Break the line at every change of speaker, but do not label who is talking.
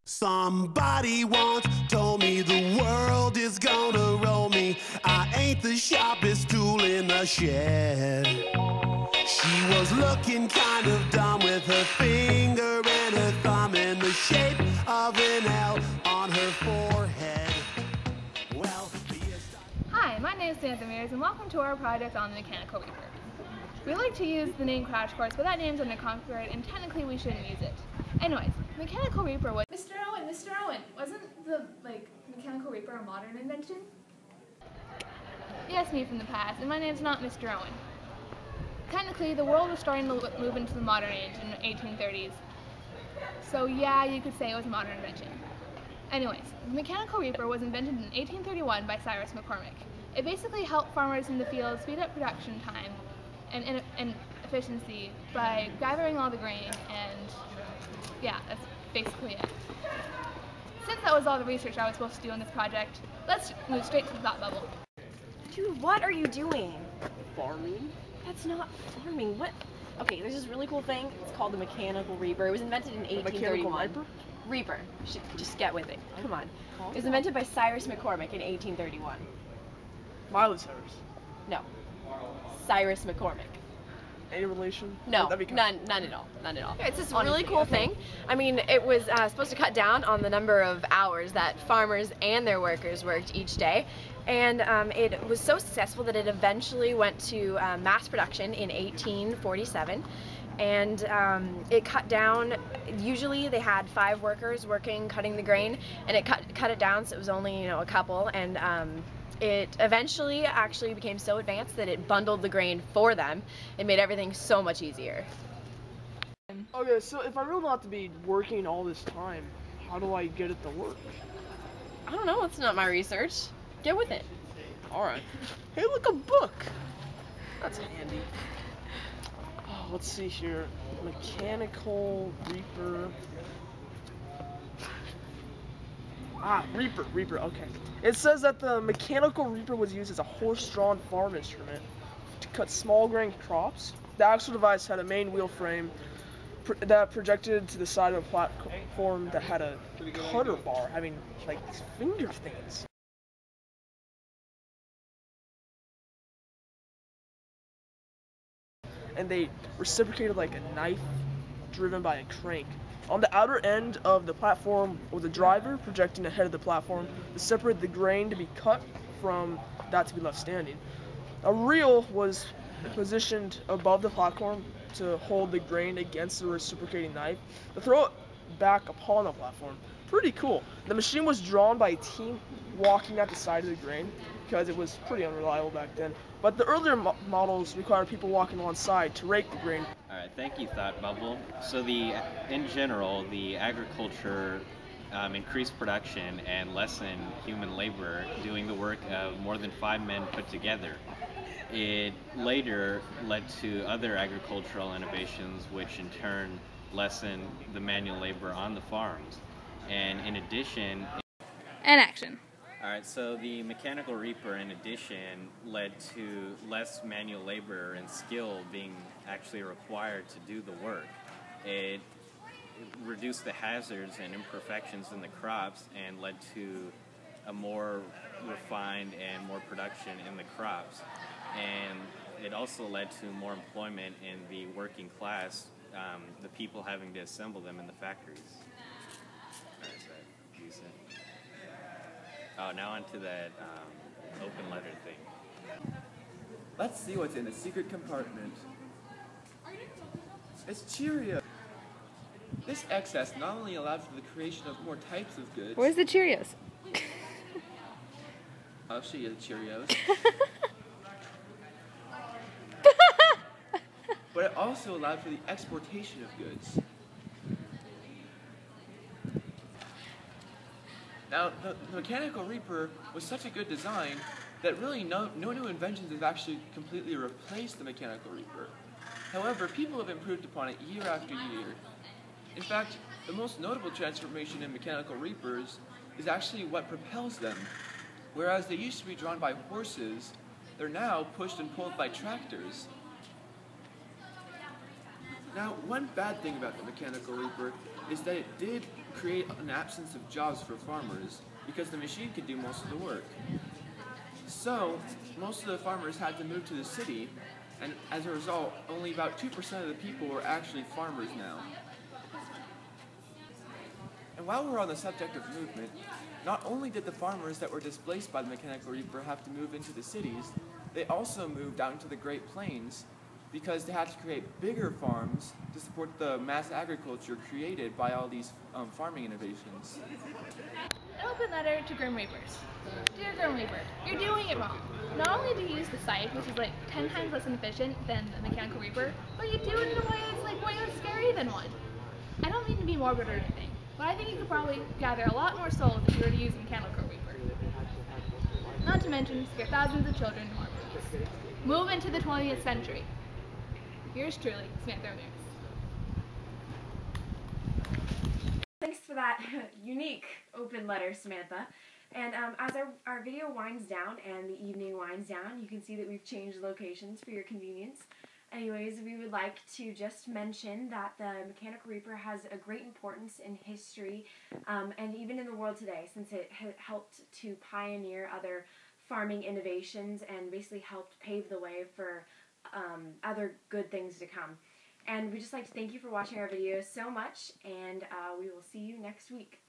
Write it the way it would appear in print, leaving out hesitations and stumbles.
Somebody once told me the world is gonna roll me. I ain't the sharpest tool in the shed. She was looking kind of dumb with her finger and her thumb in the shape of an L on her forehead. Well,
Hi, my name is Samantha Mears and welcome to our project on the Mechanical Reaper. We like to use the name Crash Course, but that name's under copyright and technically we shouldn't use it. Anyways, Mechanical Reaper was... Mr. Owen, wasn't the, Mechanical Reaper a modern invention? Yes, me from the past, and my name's not Mr. Owen. Technically, the world was starting to move into the modern age in the 1830s. So yeah, you could say it was a modern invention. Anyways, the Mechanical Reaper was invented in 1831 by Cyrus McCormick. It basically helped farmers in the field speed up production time and efficiency by gathering all the grain, and yeah, that's basically it. Since that was all the research I was supposed to do on this project, let's move straight to the thought bubble.
Dude, what are you doing?
Farming?
That's not farming. What? Okay, there's this really cool thing. It's called the Mechanical Reaper. It was invented in 1831.
Mechanical
Reaper? Just get with it. Come on. It was invented by Cyrus McCormick in 1831.
Miley Cyrus.
No. Cyrus McCormick.
Any relation?
No,
That'd be
none at all. None at all. It's this
Honestly,
really cool thing. I mean, it was supposed to cut down on the number of hours that farmers and their workers worked each day. And it was so successful that it eventually went to mass production in 1847. And it cut down, usually they had 5 workers working, cutting the grain, and it cut it down so it was only, a couple. And it eventually actually became so advanced that it bundled the grain for them. It made everything so much easier.
Okay, so if I really not to be working all this time, how do I get it to work?
I don't know, it's not my research. Get with it.
Alright. Hey, look, a book! That's handy. Oh, let's see here. Mechanical Reaper. Reaper, okay. It says that the Mechanical Reaper was used as a horse-drawn farm instrument to cut small grain crops. The actual device had a main wheel frame that projected to the side of a platform that had a cutter bar having, these finger things. And they reciprocated like a knife driven by a crank. On the outer end of the platform was a driver projecting ahead of the platform to separate the grain to be cut from that to be left standing. A reel was positioned above the platform to hold the grain against the reciprocating knife to throw it back upon the platform. Pretty cool. The machine was drawn by a team walking at the side of the grain because it was pretty unreliable back then. But the earlier models required people walking alongside to rake the grain.
All right, thank you, Thought Bubble. So in general, the agriculture increased production and lessened human labor doing the work of more than 5 men put together. It later led to other agricultural innovations, which in turn lessened the manual labor on the farms. And in addition...
And action.
Alright, so the Mechanical Reaper, in addition, led to less manual labor and skill being actually required to do the work. It reduced the hazards and imperfections in the crops and led to a more refined and more production in the crops. And it also led to more employment in the working class, the people having to assemble them in the factories. Alright, so use it. Oh, now onto that open letter thing.
Let's see what's in the secret compartment. It's Cheerios. This excess not only allowed for the creation of more types of goods.
Where's the Cheerios?
I'll show you the Cheerios. But it also allowed for the exportation of goods. Now, the Mechanical Reaper was such a good design that really no new inventions have actually completely replaced the Mechanical Reaper. However, people have improved upon it year after year. In fact, the most notable transformation in Mechanical Reapers is actually what propels them. Whereas they used to be drawn by horses, they're now pushed and pulled by tractors. Now, one bad thing about the Mechanical Reaper is that it did create an absence of jobs for farmers because the machine could do most of the work. So, most of the farmers had to move to the city, and as a result, only about 2% of the people were actually farmers now. And while we're on the subject of movement, not only did the farmers that were displaced by the mechanical reaper have to move into the cities, they also moved out into the Great Plains because they had to create bigger farms to support the mass agriculture created by all these farming innovations.
An open letter to Grim Reapers. Dear Grim Reaper, you're doing it wrong. Not only do you use the scythe, which is like 10 times less efficient than the mechanical reaper, but you do it in a way that's like way less scary than one. I don't mean to be morbid or anything, but I think you could probably gather a lot more souls if you were to use a mechanical reaper. Not to mention, scare thousands of children to more movies. Move into the 20th century. Yours truly, Samantha Ramirez.
Thanks for that unique open letter, Samantha. And as our video winds down and the evening winds down, you can see that we've changed locations for your convenience. Anyways, we would like to just mention that the mechanical reaper has a great importance in history and even in the world today, since it helped to pioneer other farming innovations and basically helped pave the way for other good things to come. And we'd just like to thank you for watching our video so much, and we will see you next week.